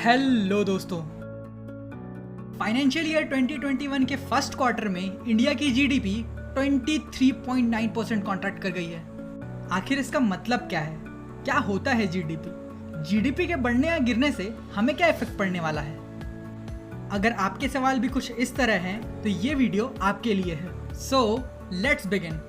Hello दोस्तों, financial year 2021 के first quarter में इंडिया की जीडीपी 23.9% कॉन्ट्रैक्ट कर गई है। आखिर इसका मतलब क्या है? क्या होता है जीडीपी? जीडीपी के बढ़ने या गिरने से हमें क्या इफेक्ट पड़ने वाला है? अगर आपके सवाल भी कुछ इस तरह हैं तो ये वीडियो आपके लिए है। So let's begin.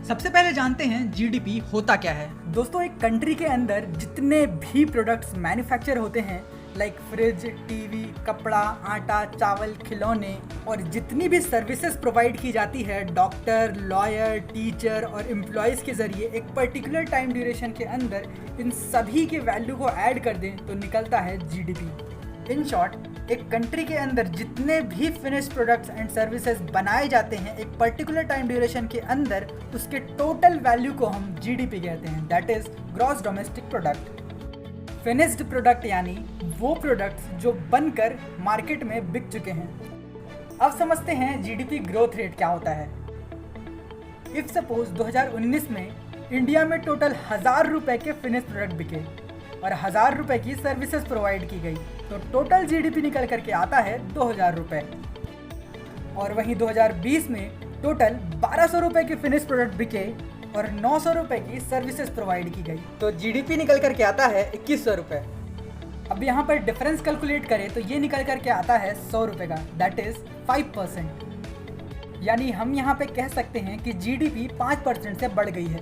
सबसे पहले जानते हैं जीडीपी होता क्या है। दोस्तों, एक कंट्री के अंदर जितने भी प्रोडक्ट्स मैन्युफैक्चर होते हैं लाइक फ्रिज, टीवी, कपड़ा, आटा, चावल, खिलौने और जितनी भी सर्विसेज प्रोवाइड की जाती है डॉक्टर, लॉयर, टीचर और एम्प्लॉयज़ के ज़रिए एक पर्टिकुलर टाइम ड्यूरेशन के अंदर इन सभी के वैल्यू को ऐड कर दें तो निकलता है जीडीपी। इन शॉर्ट, एक कंट्री के अंदर जितने भी फिनिश्ड प्रोडक्ट्स एंड सर्विसेज बनाए जाते हैं एक पर्टिकुलर टाइम ड्यूरेशन के अंदर, उसके टोटल वैल्यू को हम जीडीपी कहते हैं, that is gross domestic product. Finished product यानी वो प्रोडक्ट्स जो बनकर मार्केट में बिक चुके हैं। अब समझते हैं जीडीपी ग्रोथ रेट क्या होता है। इफ सपोज 2019 में इंडिया में टोटल 1000 रुपए के फिनिश्ड प्रोडक्ट बिके और 1000 रुपए की सर्विसेज प्रोवाइड की गई तो टोटल जीडीपी निकल करके आता है 2000 रुपए। और वहीं 2020 में टोटल 1200 रुपए के फिनिश्ड प्रोडक्ट बिके और 900 रुपए की सर्विसेज प्रोवाइड की गई तो जीडीपी निकल करके आता है 2100 रुपए। अब यहाँ पर डिफरेंस कैलकुलेट करें तो ये निकल करके आता है 100 रुपए का, दैट इज 5%। यानी हम यहाँ पे कह सकते हैं कि जीडीपी 5% से बढ़ गई है।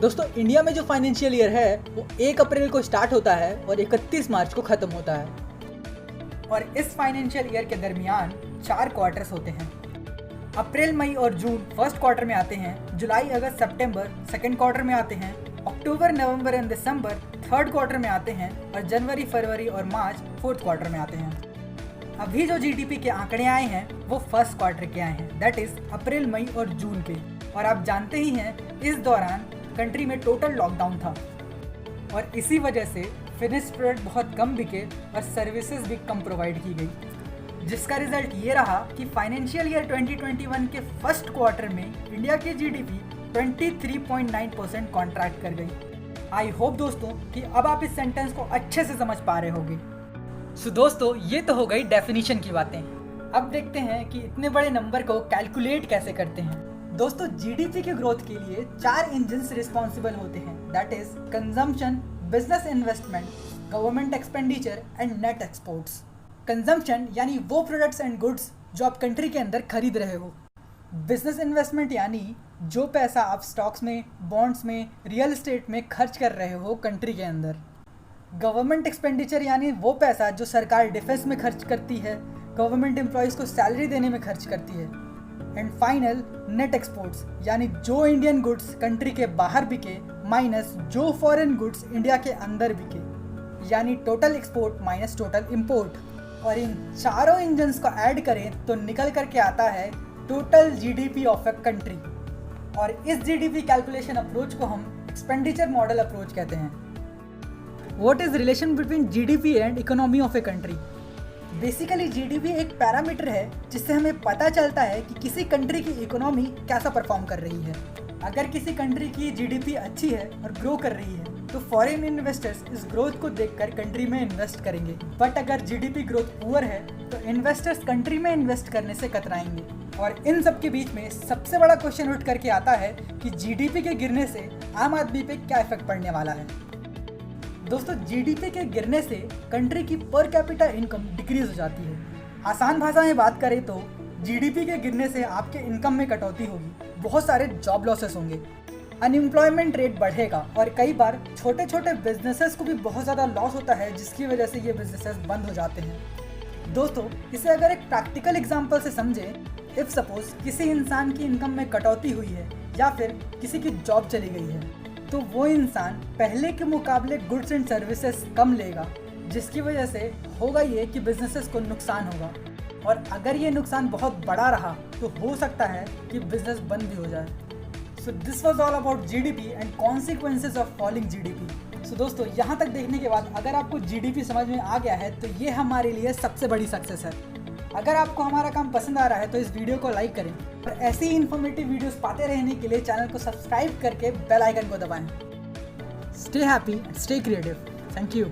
दोस्तों, इंडिया में जो फाइनेंशियल ईयर है वो 1 अप्रैल को स्टार्ट होता है और 31 मार्च को ख़त्म होता है। और इस फाइनेंशियल ईयर के दरमियान 4 क्वार्टर्स होते हैं। अप्रैल, मई और जून फर्स्ट क्वार्टर में आते हैं, जुलाई, अगस्त, सितंबर सेकंड क्वार्टर में आते हैं, अक्टूबर, नवंबर एंड दिसंबर थर्ड क्वार्टर में आते हैं और जनवरी, फरवरी और मार्च फोर्थ क्वार्टर में आते हैं। अभी जो जीडीपी के आंकड़े आए हैं वो फर्स्ट क्वार्टर के आए हैं, दैट इज अप्रैल, मई और जून के। और आप जानते ही हैं इस दौरान कंट्री में टोटल लॉकडाउन था और इसी वजह से फिनिश्ड प्रोडक्ट बहुत कम बिके और सर्विसेज भी कम प्रोवाइड की गई, जिसका रिजल्ट ये रहा कि फाइनेंशियल ईयर 2021 के फर्स्ट क्वार्टर में इंडिया की जीडीपी 23.9% कॉन्ट्रैक्ट कर गई। आई होप दोस्तों कि अब आप इस सेंटेंस को अच्छे से समझ पा रहे होंगे। सो दोस्तों, ये तो हो गई डेफिनेशन की बातें। अब देखते हैं कि इतने बड़े नंबर को कैलकुलेट कैसे करते हैं। दोस्तों, जीडीपी के ग्रोथ के लिए 4 इंजन्स रिस्पॉन्सिबल होते हैं, that is consumption, business investment, government expenditure and net exports. Consumption यानी वो प्रोडक्ट्स एंड गुड्स जो आप कंट्री के अंदर खरीद रहे हो। बिजनेस इन्वेस्टमेंट यानी जो पैसा आप स्टॉक्स में, बॉन्ड्स में, रियल एस्टेट में खर्च कर रहे हो कंट्री के अंदर। गवर्नमेंट एक्सपेंडिचर यानी वो पैसा जो सरकार डिफेंस में खर्च करती है, गवर्नमेंट एम्प्लॉयज़ को सैलरी देने में खर्च करती है। एंड फाइनल, नेट एक्सपोर्ट्स यानी जो इंडियन गुड्स कंट्री के बाहर बिके माइनस जो फॉरेन गुड्स इंडिया के अंदर बिके, यानी total export minus total import. और इन चारों इंजन्स को ऐड करें तो निकल करके आता है total GDP of a country. और इस जीडीपी कैलकुलेशन अप्रोच को हम एक्सपेंडिचर मॉडल अप्रोच कहते हैं। What is relation between GDP and economy of a country? Basically GDP एक पैरामीटर है जिससे हमें पता चलता है कि किसी कंट्री की इकोनॉमी कैसा परफॉर्म कर रही है। अगर किसी कंट्री की जीडीपी अच्छी है और ग्रो कर रही है तो फॉरेन इन्वेस्टर्स इस ग्रोथ को देखकर कंट्री में इन्वेस्ट करेंगे। बट अगर जीडीपी ग्रोथ पुअर है तो इन्वेस्टर्स कंट्री में इन्वेस्ट करने से कतराएंगे। और इन सब के बीच में सबसे बड़ा क्वेश्चन उठ करके आता है कि जीडीपी के गिरने से आम आदमी पे क्या इफेक्ट पड़ने वाला है। दोस्तों, जीडीपी के गिरने से कंट्री की पर कैपिटा इनकम डिक्रीज हो जाती है। आसान भाषा में बात करें तो जीडीपी के गिरने से आपके इनकम में कटौती होगी, बहुत सारे जॉब लॉसेस होंगे, अनएम्प्लॉयमेंट रेट बढ़ेगा और कई बार छोटे छोटे बिजनेसेस को भी बहुत ज़्यादा लॉस होता है जिसकी वजह से ये बिजनेसेस बंद हो जाते हैं। दोस्तों, इसे अगर एक प्रैक्टिकल एग्जाम्पल से समझें, इफ़ सपोज किसी इंसान की इनकम में कटौती हुई है या फिर किसी की जॉब चली गई है तो वो इंसान पहले के मुकाबले गुड्स एंड सर्विसेज कम लेगा, जिसकी वजह से होगा ये कि बिजनेसेस को नुकसान होगा। और अगर ये नुकसान बहुत बड़ा रहा तो हो सकता है कि बिजनेस बंद भी हो जाए। So this was all about GDP and consequences of falling GDP. So दोस्तों, यहाँ तक देखने के बाद अगर आपको जीडीपी समझ में आ गया है तो ये हमारे लिए सबसे बड़ी सक्सेस है। अगर आपको हमारा काम पसंद आ रहा है तो इस वीडियो को लाइक करें और ऐसी ही इन्फॉर्मेटिव वीडियोस पाते रहने के लिए चैनल को सब्सक्राइब करके बेल आइकन को दबाएं। Stay happy, stay creative. Thank you.